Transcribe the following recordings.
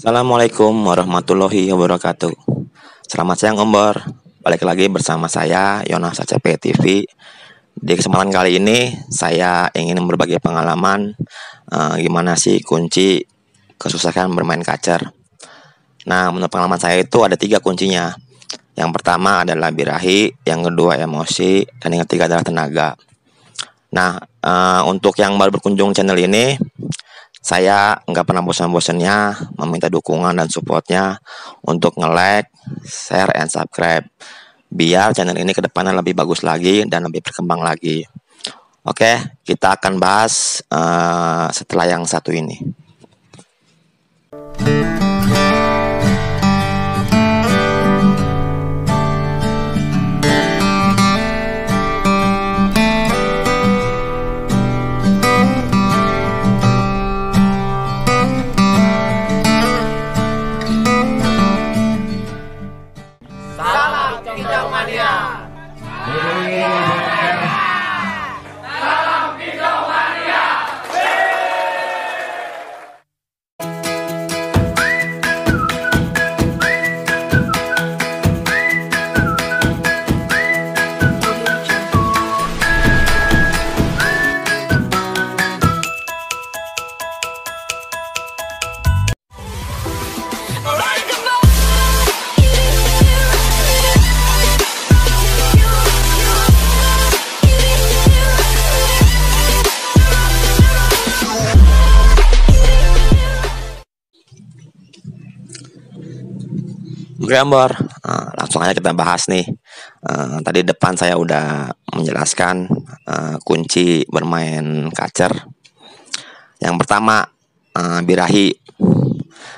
Assalamualaikum warahmatullahi wabarakatuh. Selamat siang Om Bor. Balik lagi bersama saya Yonas ACP TV. Di kesempatan kali ini saya ingin berbagi pengalaman gimana sih kunci kesuksesan bermain kacer. Nah, menurut pengalaman saya itu ada 3 kuncinya. Yang pertama adalah birahi, yang kedua emosi, dan yang ketiga adalah tenaga. Nah, untuk yang baru berkunjung channel ini, saya nggak pernah bosan-bosannya meminta dukungan dan supportnya untuk nge-like, share, and subscribe biar channel ini kedepannya lebih bagus lagi dan lebih berkembang lagi. Oke, kita akan bahas setelah yang satu ini. Oke Ambor, langsung aja kita bahas nih. Tadi depan saya udah menjelaskan kunci bermain kacer. Yang pertama, birahi.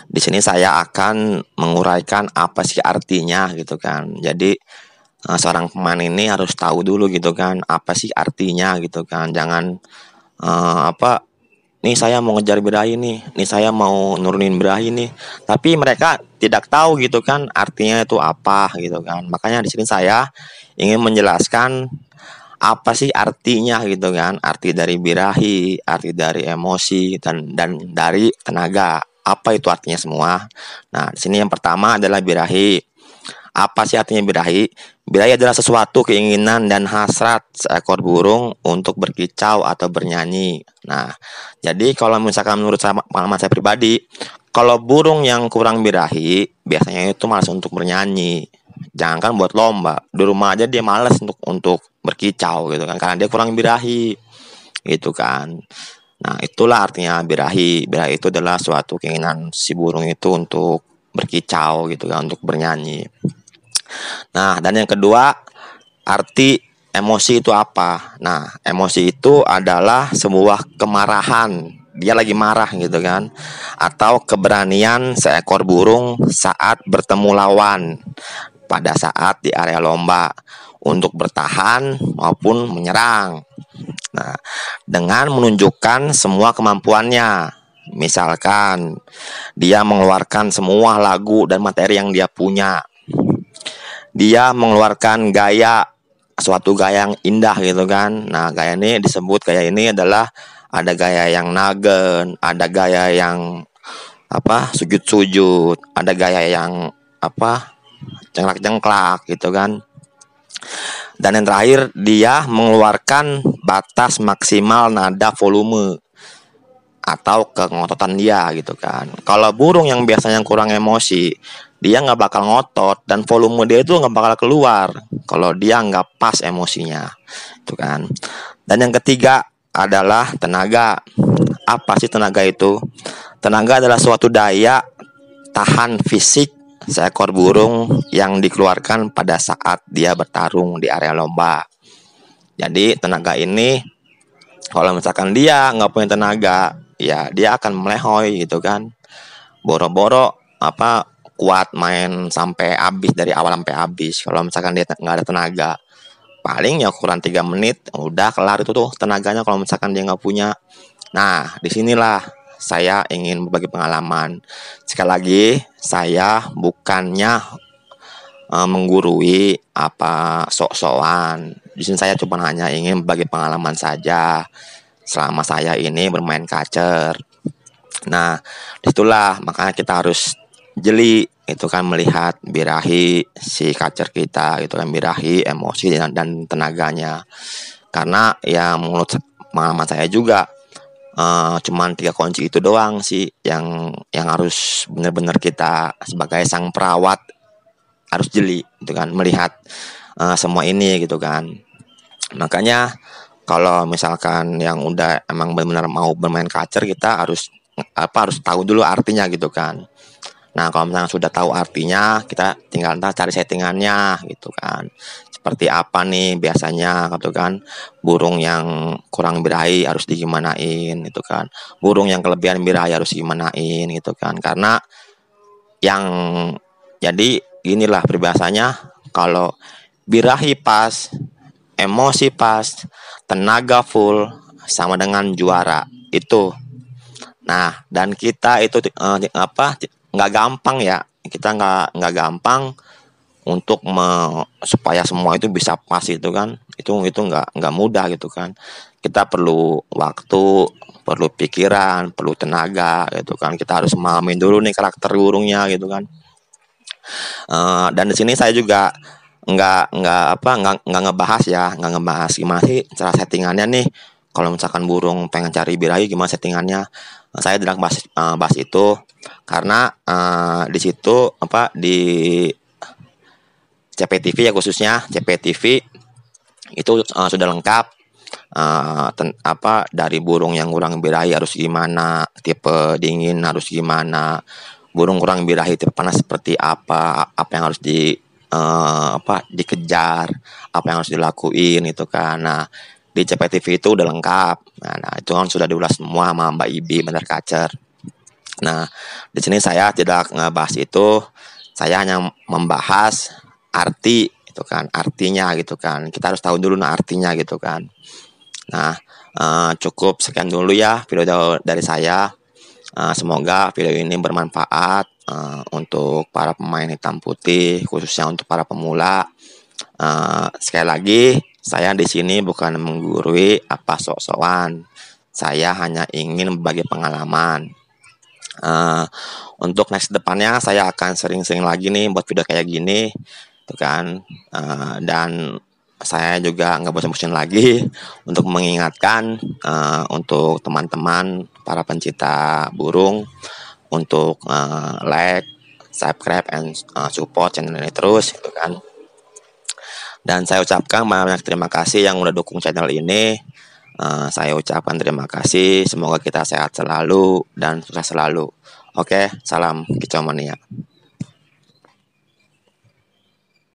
Di sini saya akan menguraikan apa sih artinya gitu kan. Jadi seorang pemain ini harus tahu dulu gitu kan apa sih artinya gitu kan. Jangan nih saya mau ngejar birahi nih saya mau nurunin birahi nih, tapi mereka tidak tahu gitu kan artinya itu apa gitu kan. Makanya di sini saya ingin menjelaskan apa sih artinya gitu kan, arti dari birahi, arti dari emosi, dan dari tenaga. Apa itu artinya semua? Nah, di sini yang pertama adalah birahi. Apa sih artinya birahi? Birahi adalah sesuatu keinginan dan hasrat seekor burung untuk berkicau atau bernyanyi. Nah, jadi kalau misalkan menurut pengalaman saya pribadi, kalau burung yang kurang birahi, biasanya itu malas untuk bernyanyi. Jangankan buat lomba, di rumah aja dia malas untuk berkicau gitu kan, karena dia kurang birahi, gitu kan. Nah, itulah artinya birahi. Birahi itu adalah suatu keinginan si burung itu untuk berkicau gitu kan, untuk bernyanyi. Nah, dan yang kedua, arti emosi itu apa? Nah, emosi itu adalah sebuah kemarahan. Dia lagi marah gitu kan. Atau keberanian seekor burung saat bertemu lawan pada saat di area lomba untuk bertahan maupun menyerang. Nah, dengan menunjukkan semua kemampuannya. Misalkan dia mengeluarkan semua lagu dan materi yang dia punya. Dia mengeluarkan suatu gaya yang indah gitu kan. Nah, gaya ini adalah ada gaya yang nagen, ada gaya yang sujud-sujud, ada gaya yang cengklak-cengklak gitu kan. Dan yang terakhir, dia mengeluarkan batas maksimal nada volume atau kengototan dia gitu kan. Kalau burung yang biasanya kurang emosi, dia nggak bakal ngotot dan volume dia itu nggak bakal keluar kalau dia nggak pas emosinya, itu kan. Dan yang ketiga adalah tenaga. Apa sih tenaga itu? Tenaga adalah suatu daya tahan fisik seekor burung yang dikeluarkan pada saat dia bertarung di area lomba. Jadi tenaga ini, kalau misalkan dia nggak punya tenaga, ya dia akan melehoi gitu kan. Boro-boro kuat main sampai habis, dari awal sampai habis. Kalau misalkan dia nggak ada tenaga, paling ya kurang 3 menit udah kelar itu tuh tenaganya kalau misalkan dia nggak punya. Nah, disinilah saya ingin berbagi pengalaman. Sekali lagi, saya bukannya menggurui sok-sokan. Di sini saya cuma hanya ingin berbagi pengalaman saja selama saya ini bermain kacer. Nah, disitulah makanya kita harus jeli itu kan, melihat birahi si kacer kita gitu kan, birahi emosi dan tenaganya. Karena ya menurut pengalaman saya juga, cuman 3 kunci itu doang sih yang harus benar-benar kita sebagai sang perawat harus jeli gitu kan, melihat semua ini gitu kan. Makanya kalau misalkan yang udah emang benar-benar mau bermain kacer, kita harus tahu dulu artinya gitu kan. Nah, kalau misalnya sudah tahu artinya, kita tinggal ntar cari settingannya gitu kan. Seperti apa nih biasanya gitu kan. Burung yang kurang birahi harus digimanain gitu kan. Burung yang kelebihan birahi harus gimanain gitu kan. Karena yang jadi inilah peribahasanya, kalau birahi pas, emosi pas, tenaga full, sama dengan juara. Itu. Nah, dan kita itu nggak gampang ya. Kita nggak gampang untuk supaya semua itu bisa pas itu kan. Itu nggak mudah gitu kan. Kita perlu waktu, perlu pikiran, perlu tenaga gitu kan. Kita harus memahamin dulu nih karakter burungnya gitu kan. Dan di sini saya juga nggak ngebahas ya, nggak ngebahas gimana sih cara settingannya nih. Kalau misalkan burung pengen cari birahi gimana settingannya, saya tidak bahas itu karena di situ di CPTV ya, khususnya CPTV itu sudah lengkap, dari burung yang kurang birahi harus gimana, tipe dingin harus gimana, burung kurang birahi tipe panas seperti apa yang harus dikejar, apa yang harus dilakuin itu kan. Nah, di CPTV itu udah lengkap. Nah, itu kan sudah diulas semua sama Mbak Ibi Bener Kacer. Nah, di sini saya tidak ngebahas itu, saya hanya membahas arti itu kan, artinya gitu kan. Kita harus tahu dulu artinya gitu kan. Nah, cukup sekian dulu ya video dari saya. Semoga video ini bermanfaat untuk para pemain hitam putih, khususnya untuk para pemula. Sekali lagi, saya di sini bukan menggurui apa sok-sokan. Saya hanya ingin berbagi pengalaman. Untuk next depannya saya akan sering-sering lagi nih buat video kayak gini, tuh kan. Dan saya juga nggak bosan-bosan lagi untuk mengingatkan untuk teman-teman para pencinta burung untuk like, subscribe, and support channel ini terus gitu kan. Dan saya ucapkan banyak terima kasih yang udah dukung channel ini. Saya ucapkan terima kasih. Semoga kita sehat selalu dan sukses selalu. Oke, salam kicau mania.